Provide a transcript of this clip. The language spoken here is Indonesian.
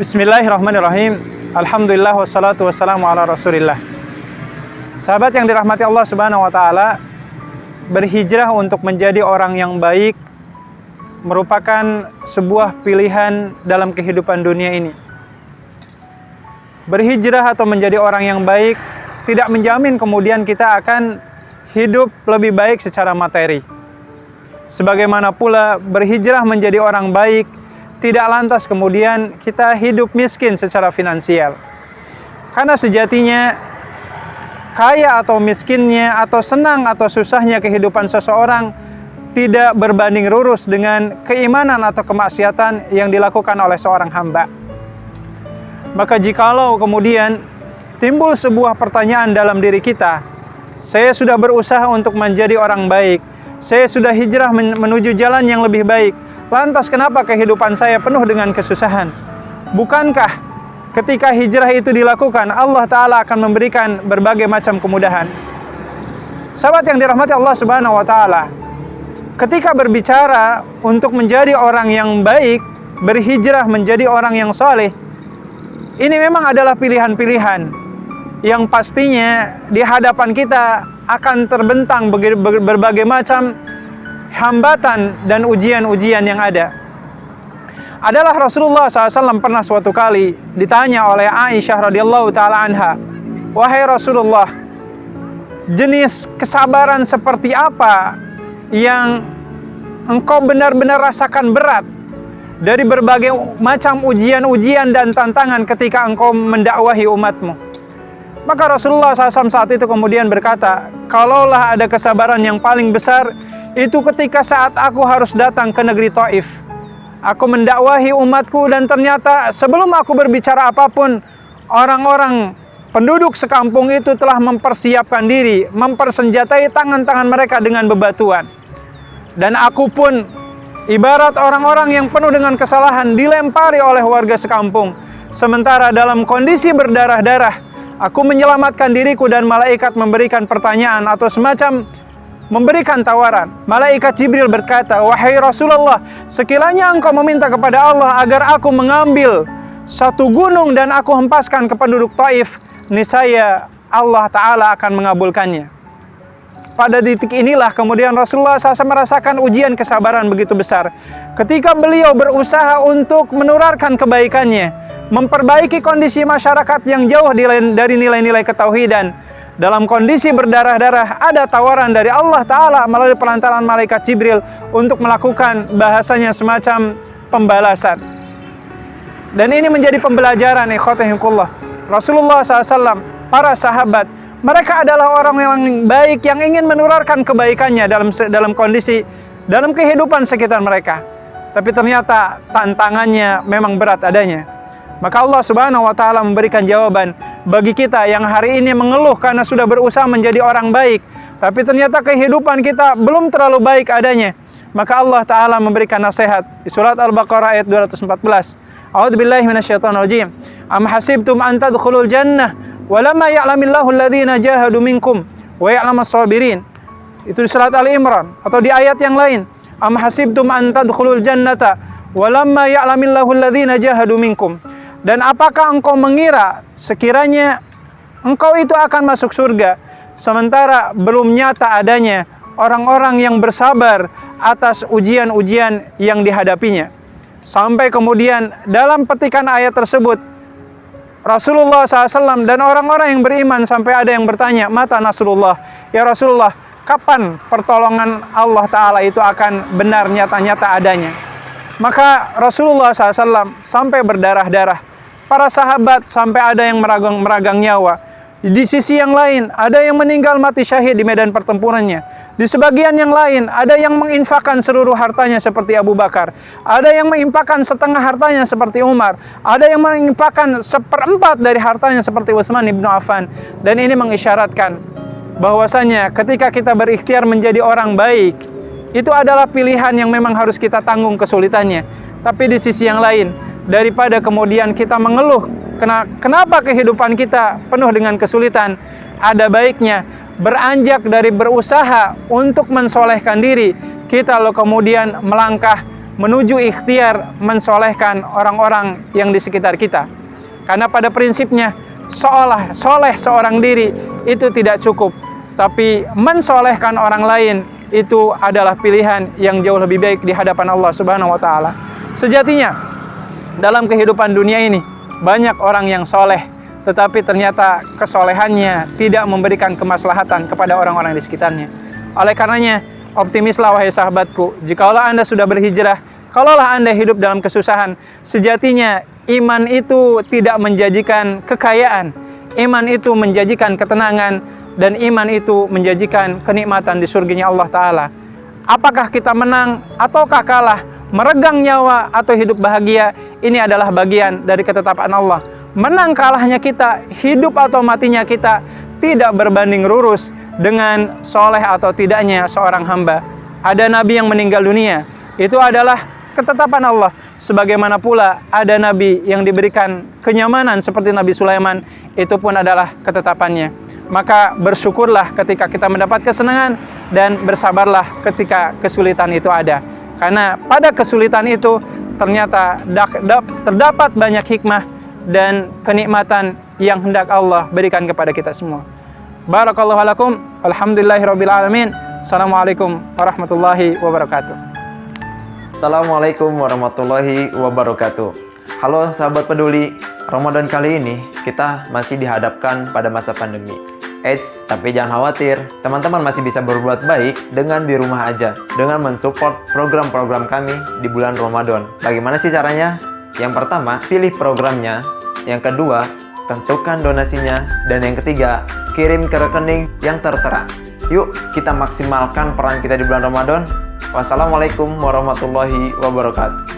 Bismillahirrahmanirrahim. Alhamdulillah wassalatu wassalamu ala Rasulillah. Sahabat yang dirahmati Allah Subhanahu wa taala, berhijrah untuk menjadi orang yang baik merupakan sebuah pilihan dalam kehidupan dunia ini. Berhijrah atau menjadi orang yang baik tidak menjamin kemudian kita akan hidup lebih baik secara materi. Sebagaimana pula berhijrah menjadi orang baik tidak lantas kemudian kita hidup miskin secara finansial. Karena sejatinya kaya atau miskinnya, atau senang atau susahnya kehidupan seseorang tidak berbanding lurus dengan keimanan atau kemaksiatan yang dilakukan oleh seorang hamba. Maka jikalau kemudian timbul sebuah pertanyaan dalam diri kita, saya sudah berusaha untuk menjadi orang baik, saya sudah hijrah menuju jalan yang lebih baik, lantas kenapa kehidupan saya penuh dengan kesusahan? Bukankah ketika hijrah itu dilakukan, Allah Ta'ala akan memberikan berbagai macam kemudahan? Sahabat yang dirahmati Allah Subhanahu wa Ta'ala, ketika berbicara untuk menjadi orang yang baik, berhijrah menjadi orang yang soleh, ini memang adalah pilihan-pilihan yang pastinya di hadapan kita akan terbentang berbagai macam hambatan dan ujian-ujian yang ada. Adalah Rasulullah SAW pernah suatu kali ditanya oleh Aisyah radhiyallahu ta'ala anha, "Wahai Rasulullah, jenis kesabaran seperti apa yang engkau benar-benar rasakan berat dari berbagai macam ujian-ujian dan tantangan ketika engkau mendakwahi umatmu?" Maka Rasulullah SAW saat itu kemudian berkata, "Kalaulah ada kesabaran yang paling besar, itu ketika saat aku harus datang ke negeri Taif. Aku mendakwahi umatku dan ternyata sebelum aku berbicara apapun, orang-orang penduduk sekampung itu telah mempersiapkan diri, mempersenjatai tangan-tangan mereka dengan bebatuan. Dan aku pun ibarat orang-orang yang penuh dengan kesalahan dilempari oleh warga sekampung. Sementara dalam kondisi berdarah-darah, aku menyelamatkan diriku dan malaikat memberikan pertanyaan atau semacam memberikan tawaran. Malaikat Jibril berkata, 'Wahai Rasulullah, sekiranya engkau meminta kepada Allah agar aku mengambil satu gunung dan aku hempaskan ke penduduk Taif, niscaya Allah Ta'ala akan mengabulkannya.' Pada titik inilah kemudian Rasulullah SAW merasakan ujian kesabaran begitu besar. Ketika beliau berusaha untuk menurunkan kebaikannya, memperbaiki kondisi masyarakat yang jauh dari nilai-nilai ketauhidan, dalam kondisi berdarah-darah, ada tawaran dari Allah Ta'ala melalui pelantaran malaikat Jibril untuk melakukan bahasanya semacam pembalasan. Dan ini menjadi pembelajaran ikhwatihikullah. Rasulullah SAW, para sahabat, mereka adalah orang yang baik yang ingin menurunkan kebaikannya dalam kondisi, dalam kehidupan sekitar mereka. Tapi ternyata tantangannya memang berat adanya. Maka Allah Subhanahu wa Ta'ala memberikan jawaban bagi kita yang hari ini mengeluh karena sudah berusaha menjadi orang baik, tapi ternyata kehidupan kita belum terlalu baik adanya. Maka Allah Ta'ala memberikan nasihat di surat Al-Baqarah ayat 214. A'udzubillahi minasyaitonir rajim. Am hasibtum an tadkhulul jannah walamma ya'lamillahu alladhina jahadu minkum wa ya'lamas sabirin. Itu di surat Al-Imran atau di ayat yang lain. Am hasibtum an tadkhulul jannata walamma ya'lamillahu alladhina jahadu minkum. Dan apakah engkau mengira sekiranya engkau itu akan masuk surga, sementara belum nyata adanya orang-orang yang bersabar atas ujian-ujian yang dihadapinya? Sampai kemudian dalam petikan ayat tersebut, Rasulullah SAW dan orang-orang yang beriman sampai ada yang bertanya, "Mata Nasrullah?" Ya Rasulullah, kapan pertolongan Allah Ta'ala itu akan benar nyata-nyata adanya? Maka Rasulullah SAW sampai berdarah-darah. Para sahabat sampai ada yang meragang nyawa. Di sisi yang lain, ada yang meninggal mati syahid di medan pertempurannya. Di sebagian yang lain, ada yang menginfakkan seluruh hartanya seperti Abu Bakar. Ada yang menginfakkan setengah hartanya seperti Umar. Ada yang menginfakkan 1/4 dari hartanya seperti Utsman ibn Affan. Dan ini mengisyaratkan bahwasanya ketika kita berikhtiar menjadi orang baik, itu adalah pilihan yang memang harus kita tanggung kesulitannya. Tapi di sisi yang lain, daripada kemudian kita mengeluh kenapa kehidupan kita penuh dengan kesulitan, ada baiknya beranjak dari berusaha untuk mensolehkan diri, kita kemudian melangkah menuju ikhtiar mensolehkan orang-orang yang di sekitar kita. Karena pada prinsipnya soleh seorang diri itu tidak cukup, tapi mensolehkan orang lain itu adalah pilihan yang jauh lebih baik di hadapan Allah Subhanahu wa taala. Sejatinya dalam kehidupan dunia ini banyak orang yang soleh, tetapi ternyata kesolehannya tidak memberikan kemaslahatan kepada orang-orang di sekitarnya. Oleh karenanya, optimislah wahai sahabatku, jikalau Anda sudah berhijrah, kalaulah Anda hidup dalam kesusahan, sejatinya iman itu tidak menjanjikan kekayaan, iman itu menjanjikan ketenangan, dan iman itu menjanjikan kenikmatan di surganya Allah Ta'ala. Apakah kita menang ataukah kalah, meregang nyawa atau hidup bahagia, ini adalah bagian dari ketetapan Allah. Menang kalahnya kita, hidup atau matinya kita, tidak berbanding lurus dengan soleh atau tidaknya seorang hamba. Ada nabi yang meninggal dunia, itu adalah ketetapan Allah. Sebagaimana pula ada nabi yang diberikan kenyamanan seperti Nabi Sulaiman, itu pun adalah ketetapannya. Maka bersyukurlah ketika kita mendapat kesenangan, dan bersabarlah ketika kesulitan itu ada. Karena pada kesulitan itu ternyata terdapat banyak hikmah dan kenikmatan yang hendak Allah berikan kepada kita semua. Barakallahu lakum, alhamdulillahirabbil alamin. Assalamualaikum warahmatullahi wabarakatuh. Assalamualaikum warahmatullahi wabarakatuh. Halo sahabat peduli, Ramadan kali ini kita masih dihadapkan pada masa pandemi. Eits, tapi jangan khawatir, teman-teman masih bisa berbuat baik dengan di rumah aja, dengan mensupport program-program kami di bulan Ramadan. Bagaimana sih caranya? Yang pertama, pilih programnya. Yang kedua, tentukan donasinya. Dan yang ketiga, kirim ke rekening yang tertera. Yuk, kita maksimalkan peran kita di bulan Ramadan. Wassalamualaikum warahmatullahi wabarakatuh.